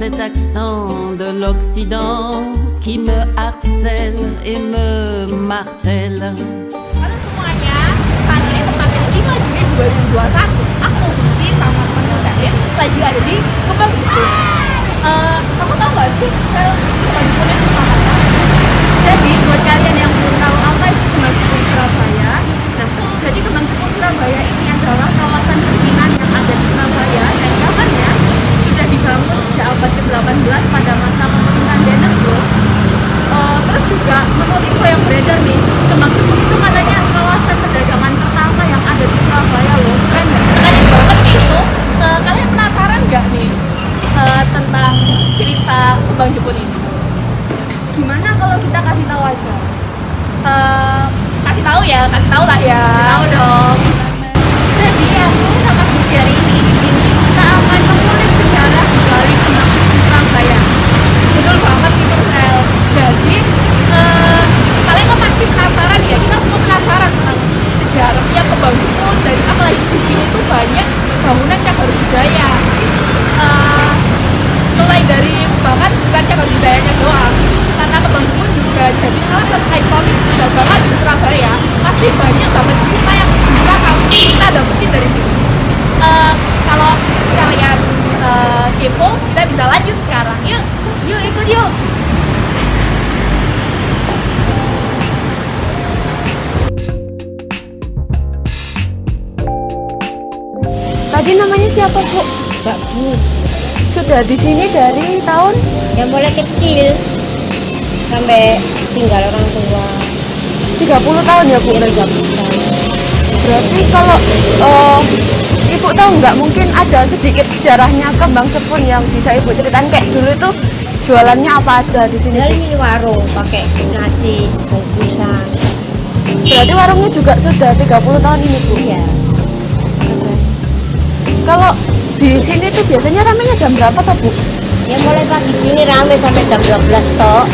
cet accent de l'Occident qui me harcèle et me martèle. Halo semuanya, saat ini tepatnya 5 Juni 2021. Aku Gusti sama teman saya lagi ada di Kembang Jepun. Kamu tahu gak sih Kembang Jepun itu apa? Jadi buat kalian yang belum tahu apa itu Kembang Jepun Surabaya, nah jadi Kembang Jepun Surabaya ini adalah kawasan pecinan yang ada di Surabaya dan kabarnya sudah dibangun sejak abad ke-18 pada masa pemerintahan Denmark. Terus juga menurut info yang beredar nih, Kembang Jepun itu katanya kawasan perdagangan pertama yang ada di Surabaya loh. Keren banget sih itu. Kalian penasaran nggak nih tentang cerita Kembang Jepun ini? Gimana kalau kita kasih tahu aja? Kasih tahu lah ya. Tahu dong. Jadi aku sama Gusti hari ini di sini kita akan mengulik sejarah dari Kembang Jepun Surabaya. Betul banget gitu Sel. Jadi kalian kan pasti penasaran ya, kita semua penasaran tentang sejarahnya Kembang Jepun. Dari apalagi di sini tuh banyak bangunan cagar budaya. Mulai dari bahkan bukan cagar budayanya doang, karena Kembang Jepun juga jadi salah satu ikonik perdagangan di Surabaya. Pasti banyak banget cerita yang bisa kita dapetin dari sini. Kalau kalian kepo, kita bisa lanjut sekarang. Yuk ikut yuk. Tadi namanya siapa, Bu? Mbak Bu, Sudah di sini dari tahun yang mulai kecil sampai tinggal orang tua 30 tahun ya, Bu? 30 tahun. Berarti kalau Ibu tahu nggak, mungkin ada sedikit sejarahnya Kembang Jepun yang bisa Ibu ceritain, kayak dulu itu jualannya apa aja di sini? Dari ini warung pakai nasi bungkusan. Berarti warungnya juga sudah 30 tahun ini, Bu? Iya. Kalau di sini tuh biasanya ramenya jam berapa tuh, Bu? Ya mulai pagi gini rame sampai jam 12 tok.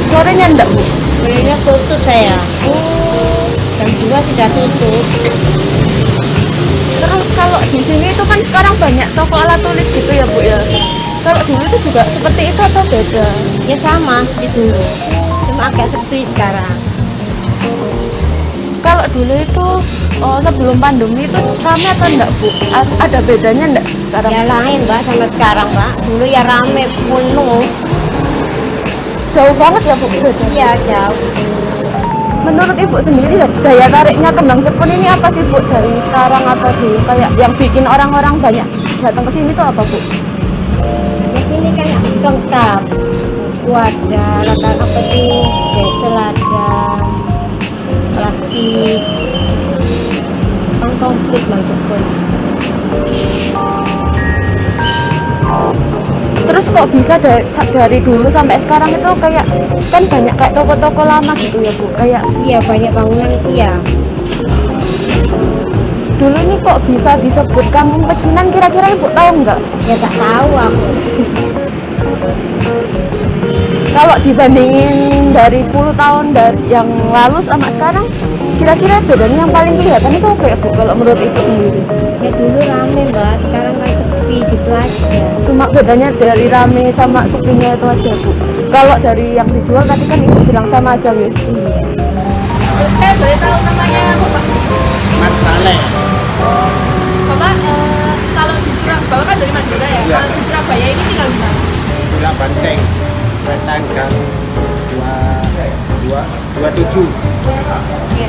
Sorenya enggak, Bu? Mulainya tutup saya. Jam 2 sudah tutup. Terus kalau di sini itu kan sekarang banyak toko alat tulis gitu ya, Bu ya. Kalau dulu itu juga seperti itu atau beda? Ya sama di dulu. Cuma agak sepi sekarang. Kalau dulu itu sebelum pandemi itu ramai atau enggak, Bu? Ada bedanya enggak sekarang? Ya lain Mbak sama sekarang Mbak. Dulu ya rame penuh. Jauh banget ya, Bu, bedanya? Iya jauh. Menurut Ibu sendiri daya tariknya Kembang Jepun ini apa sih, Bu? Dari sekarang atau dulu, kayak yang bikin orang-orang banyak datang ke sini tuh apa, Bu? Di sini kayak lengkap. Ada latar apa tuh? Gesel ada, plastik, kan komplit Bang Jepun. Terus kok bisa dari dulu sampai sekarang itu kayak kan banyak kayak toko-toko lama gitu ya, Bu? Kayak Iya banyak bangunan iya. dulu ini kok bisa disebut kampung pecinan, kira-kira Ibu tahu nggak? Ya tak tahu aku. Kalau dibandingin dari 10 tahun yang lalu sama sekarang, kira-kira bedanya yang paling kelihatan itu apa ya, Bu? Kalau menurut Ibu sendiri? Ya dulu rame Mbak, sekarang kan sepi gitu aja. Cuma bedanya dari rame sama sepinya itu aja, Bu. Kalau dari yang dijual tadi kan Ibu bilang sama aja, ya? Iya. Saya boleh tahu namanya Bapak? Mat Saleh. Bapak kalau di Surabaya, Bapak kan dari Madura ya? Iya. Kalau di Surabaya ini tinggal di mana? Bola Banteng. Bertanggal 27. Oke.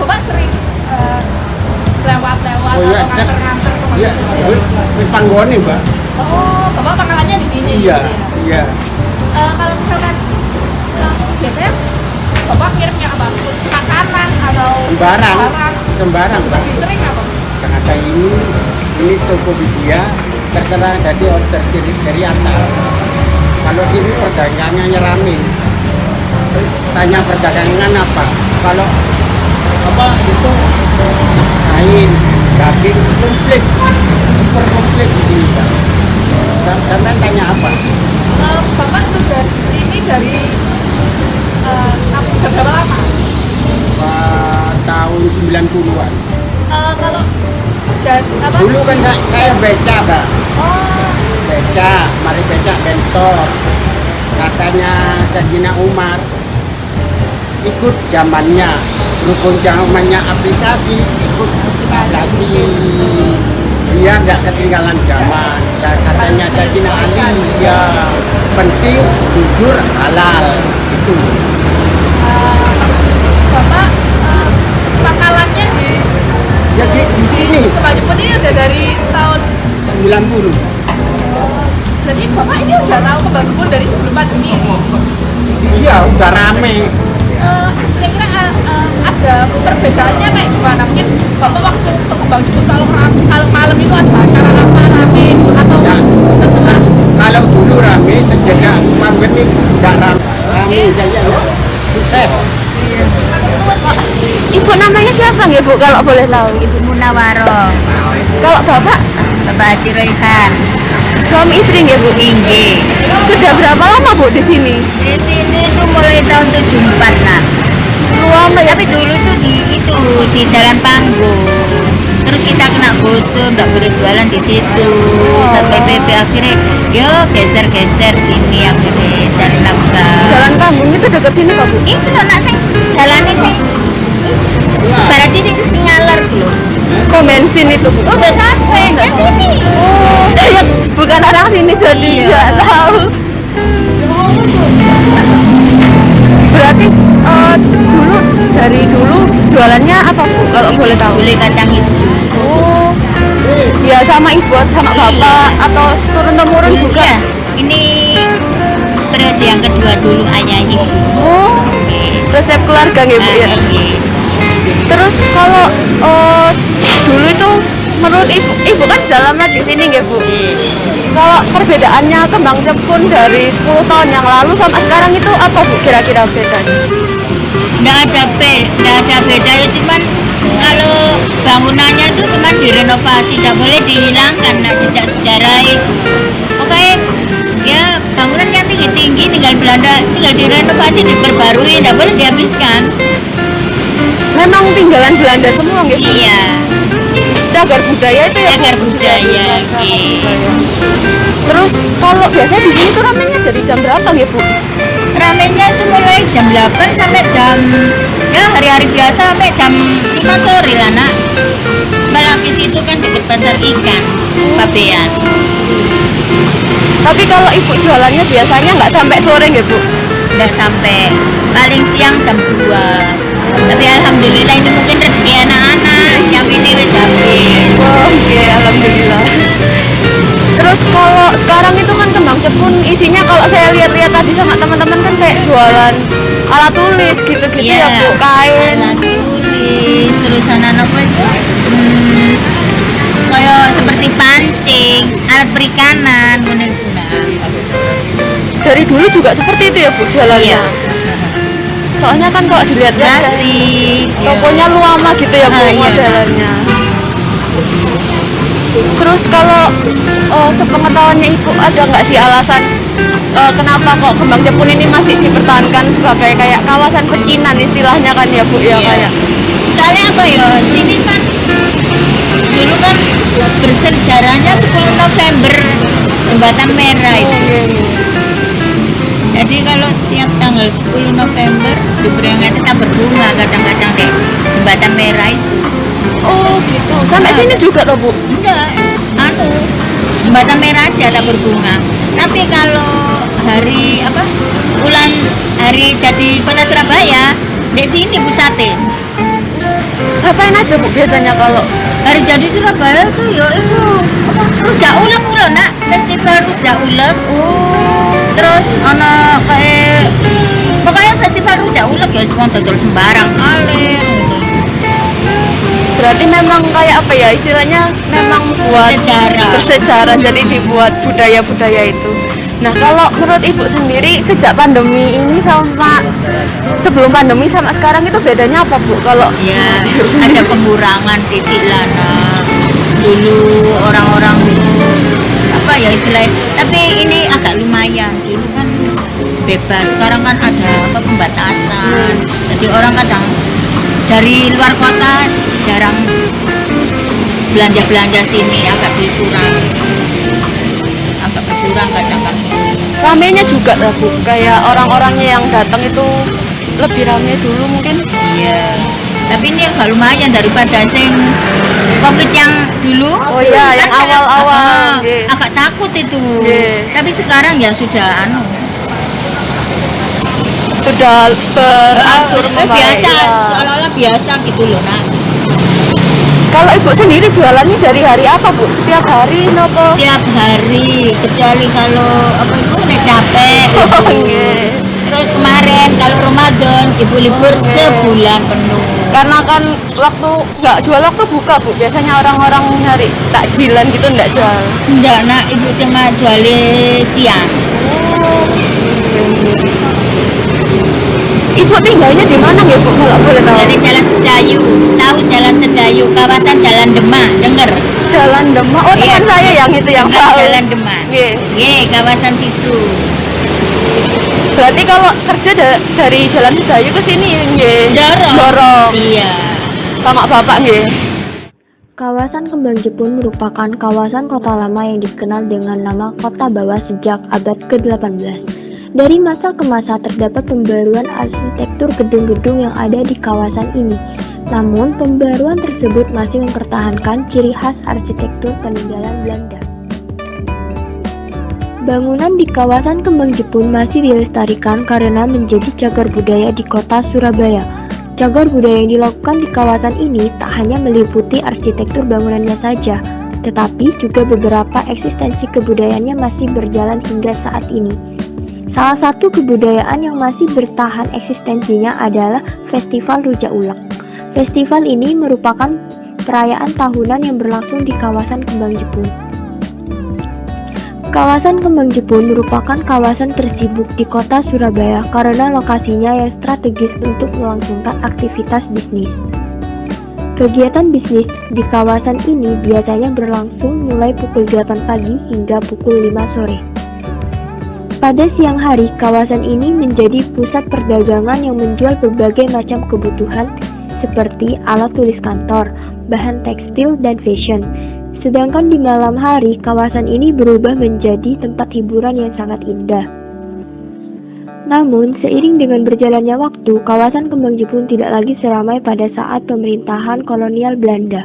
Bapak sering lewat-lewat Oh iya, atau nganter-nganter ke Iya, Madura? wis panggone, Mbak. Oh, Bapak pangkalannya di sini? Iya, gitu ya? iya. Kalau misalkan biasanya Bapak kirimnya apa? Makanan atau Sembarang, Mbak. Lebih sering apa? Karena ini Tokopedia, terserah jadi order dari atas. Kalau sini perdagangannya rame. Tanya perdagangan apa? Kalau apa itu kain, daging komplit, super komplit di sini, Mbak. Sampai tanya apa? Bapak sudah di sini dari berapa lama? Tahun 90-an. Kalau apa? Dulu kan saya beca, Mbak. Oh, Beca. becak bentor. Katanya Sayyidina Umar ikut zamannya, berhubung zamannya aplikasi, ikut aplikasi biar nggak ketinggalan zaman. Katanya Sayyidina Ali, ya penting jujur halal itu. Bapak pangkalannya Jadi di sini Kembang Jepun ini udah dari tahun 90. berarti Bapak ini udah tahu Kembang Jepun dari sebelum pandemi. Iya, udah rame. Kira-kira ada perbedaannya kayak gimana? Mungkin Bapak waktu ke Kembang Jepun kalau malam itu ada acara apa rame gitu atau Ya. setelah Kalau dulu rame, sejak pandemi nggak rame. Rame saja ya. Sukses. Ibu namanya siapa nggih Bu kalau boleh tahu? Ibu Munawaro, Kalau Bapak Bapak Haji Royhan, suami istri nggih Bu? Inggih. Sudah berapa lama Bu di sini? Di sini tuh mulai tahun 74 lah. Lama ya? Tapi dulu tuh di Jalan Panggung. Terus kita kena gosip, nggak boleh jualan di situ. Satpol PP akhirnya, yo geser-geser sini akhirnya cari nafkah. Jalan Panggung itu dekat sini Pak Bu? Itu loh nak sing jalannya sih. Berarti itu sing ngalar loh. Pom bensin itu Bu? Oh, udah sampai kan sini. Oh, saya bukan orang sini jadi Iya. nggak tahu. Berarti dari dulu jualannya apa Bu kalau boleh tahu? Boleh kacang hijau. Oh, ya sama ibu sama bapak atau turun temurun juga? Iya, ini periode yang kedua dulu ayah ibu. Oh, resep keluarga nggih Bu ya? Iya. Terus kalau dulu itu menurut ibu kan sudah lama di sini nggih Bu? Kalau perbedaannya Kembang Jepun dari 10 tahun yang lalu sama sekarang itu apa Bu kira-kira bedanya? Nggak ada beda ya, cuman kalau bangunannya itu cuma direnovasi, tidak boleh dihilangkan nah, jejak sejarah itu. Pokoknya ya bangunan yang tinggi-tinggi tinggal direnovasi, diperbarui, tidak boleh dihabiskan. Memang tinggalan Belanda semua nggih Bu? Iya, Cagar budaya itu ya Bu? cagar budaya. Iya. Terus kalau biasanya di sini tuh ramenya dari jam berapa nggih Bu? Ramenya itu mulai jam 8 sampai jam ya hari-hari biasa sampai jam 5 sore lah nak. Apalagi situ kan dekat pasar ikan, Pabean. Tapi kalau ibu jualannya biasanya nggak sampai sore nggih Bu? Nggak sampai, paling siang jam 2. Tapi alhamdulillah itu mungkin rezeki anak-anak yang ini wis habis. Oh, oke, alhamdulillah. Terus kalau sekarang itu kan Kembang Jepun isinya kalau saya lihat-lihat tadi sama teman-teman kan kayak jualan alat tulis gitu-gitu ya Bu, kain. alat tulis, terus anak apa itu? Kayak seperti pancing, alat perikanan, guna-guna. Dari dulu juga seperti itu ya Bu jualannya. Iya. Soalnya kan kalau dilihat-lihat kayak Plastik. tokonya lama gitu ya Bu Ah, iya. modelannya. Terus kalau sepengetahuannya Ibu ada nggak sih alasan kenapa kok Kembang Jepun ini masih dipertahankan sebagai kayak kawasan pecinan istilahnya kan ya Bu ya Iya. kayak. Soalnya apa ya? Sini kan dulu kan bersejarahnya 10 November Jembatan Merah itu. Jadi kalau tiap tanggal 10 November diperingati kita berbunga kadang-kadang deh Jembatan Merah itu. Oh gitu. Sampai sini juga toh Bu? Enggak, Jembatan Merah aja tak berbunga. Tapi kalau hari apa? Hari jadi Kota Surabaya di sini pusatnya. Ngapain aja Bu biasanya kalau Hari jadi Surabaya tuh ya itu apa? Rujak ulek lho nak, festival rujak ulek. Terus ana kayak pokoknya festival rujak ulek ya semua dodol sembarang alir. berarti memang kayak apa ya istilahnya memang buat Sejarah. bersejarah jadi dibuat budaya-budaya itu. Nah kalau menurut Ibu sendiri sejak pandemi ini sama sebelum pandemi sama sekarang itu bedanya apa Bu? Kalau Ya, ada pengurangan titik lah nak. Dulu orang-orang itu apa ya istilahnya, tapi ini agak lumayan. Dulu kan bebas, sekarang kan ada apa pembatasan. Jadi orang kadang dari luar kota jarang belanja-belanja sini, agak berkurang. agak berkurang kadang-kadang. Ramenya juga lah Bu, kayak orang-orangnya yang datang itu lebih rame dulu mungkin. Iya. Tapi ini agak lumayan daripada sing Covid yang dulu. Oh iya, yang Kan awal-awal. Nggih. agak takut itu. Nggih. Tapi sekarang ya sudah Sudah berangsur membaik. biasa, Ya. seolah-olah biasa gitu loh, Nak. Kalau Ibu sendiri jualannya dari hari apa Bu? Setiap hari nopo? Tiap hari, kecuali kalau apa itu nek capek gitu. Nggih. Terus kemarin kalau Ramadan ibu libur sebulan penuh. Karena kan waktu nggak jual waktu buka Bu, biasanya orang-orang nyari takjilan gitu nggak jual. Enggak, Nak, ibu cuma jual siang. Ibu tinggalnya di mana ya Bu kalau boleh tahu? Dari Jalan Sedayu, tahu Jalan Sedayu, kawasan Jalan Demak, denger? Jalan Demak. Oh teman Iya. saya yang itu yang Demak, tahu. Jalan Demak. Nggih. Nggih, kawasan situ. Berarti kalau kerja dari Jalan Sedayu ke sini nggih. Dorong. Dorong. Iya. Sama bapak nggih. Kawasan Kembang Jepun merupakan kawasan kota lama yang dikenal dengan nama Kota Bawah sejak abad ke-18. Dari masa ke masa terdapat pembaruan arsitektur gedung-gedung yang ada di kawasan ini. Namun, pembaruan tersebut masih mempertahankan ciri khas arsitektur peninggalan Belanda. Bangunan di kawasan Kembang Jepun masih dilestarikan karena menjadi cagar budaya di kota Surabaya. Cagar budaya yang dilakukan di kawasan ini tak hanya meliputi arsitektur bangunannya saja, tetapi juga beberapa eksistensi kebudayaannya masih berjalan hingga saat ini. Salah satu kebudayaan yang masih bertahan eksistensinya adalah Festival Rujak Ulek. Festival ini merupakan perayaan tahunan yang berlangsung di kawasan Kembang Jepun. Kawasan Kembang Jepun merupakan kawasan tersibuk di kota Surabaya karena lokasinya yang strategis untuk melangsungkan aktivitas bisnis. Kegiatan bisnis di kawasan ini biasanya berlangsung mulai pukul 8 pagi hingga pukul 5 sore. Pada siang hari, kawasan ini menjadi pusat perdagangan yang menjual berbagai macam kebutuhan seperti alat tulis kantor, bahan tekstil, dan fashion. Sedangkan di malam hari, kawasan ini berubah menjadi tempat hiburan yang sangat indah. Namun, seiring dengan berjalannya waktu, kawasan Kembang Jepun tidak lagi seramai pada saat pemerintahan kolonial Belanda.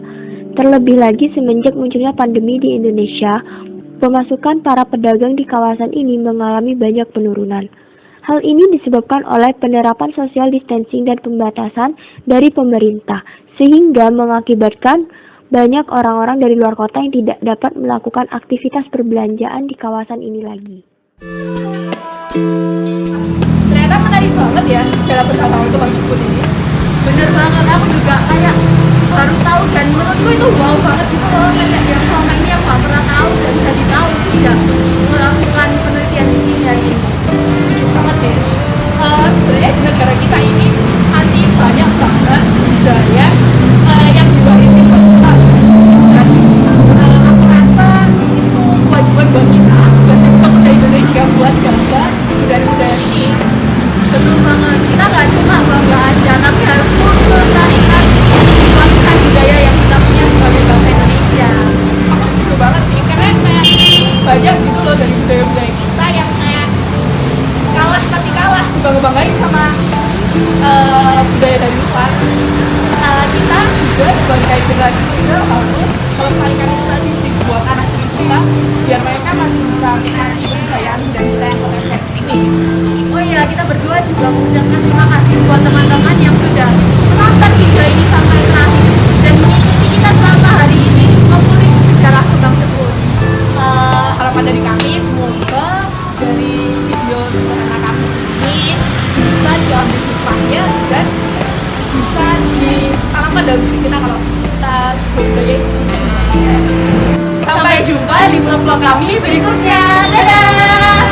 Terlebih lagi semenjak munculnya pandemi di Indonesia, pemasukan para pedagang di kawasan ini mengalami banyak penurunan. Hal ini disebabkan oleh penerapan social distancing dan pembatasan dari pemerintah, sehingga mengakibatkan banyak orang-orang dari luar kota yang tidak dapat melakukan aktivitas perbelanjaan di kawasan ini lagi. Ternyata menarik banget ya secara bertahun-tahun itu Kembang Jepun ini. Bener banget, aku juga kayak baru tahu dan menurutku itu wow banget gitu loh. Kayak yang selama ini aku gak pernah tahu dan jadi tahu sejak melakukan penelitian ini dari ini. Lucu banget deh. Sebenarnya di negara kita ini masih banyak banget budaya yang diwarisi dan aku rasa itu kewajiban buat kita, buat pemuda Indonesia buat jaga budaya-budaya ini. Betul banget, kita nggak cuma bangga aja, tapi harus melestarikan warisan budaya yang kita punya sebagai bangsa Indonesia. Aku setuju banget sih, karena kayak banyak gitu loh dari budaya-budaya kita yang kayak masih kalah dibangga-banggain sama budaya dari luar. Kita juga sebagai generasi muda harus melestarikan itu tadi sih buat anak cucu kita biar mereka masih bisa menikmati kebudayaan dan kita yang keren ini. Oh iya, kita berdua juga mengucapkan terima kasih buat teman-teman yang sudah menonton video ini sampai terakhir dan mengikuti kita selama hari ini mengulik sejarah Kembang Jepun. Harapan dari kami semoga dari video sederhana kami ini bisa diambil hikmahnya dan bisa ditanamkan dalam diri kita kalau kita sebuah budaya itu. Sampai jumpa di vlog-vlog kami berikutnya. Dadah!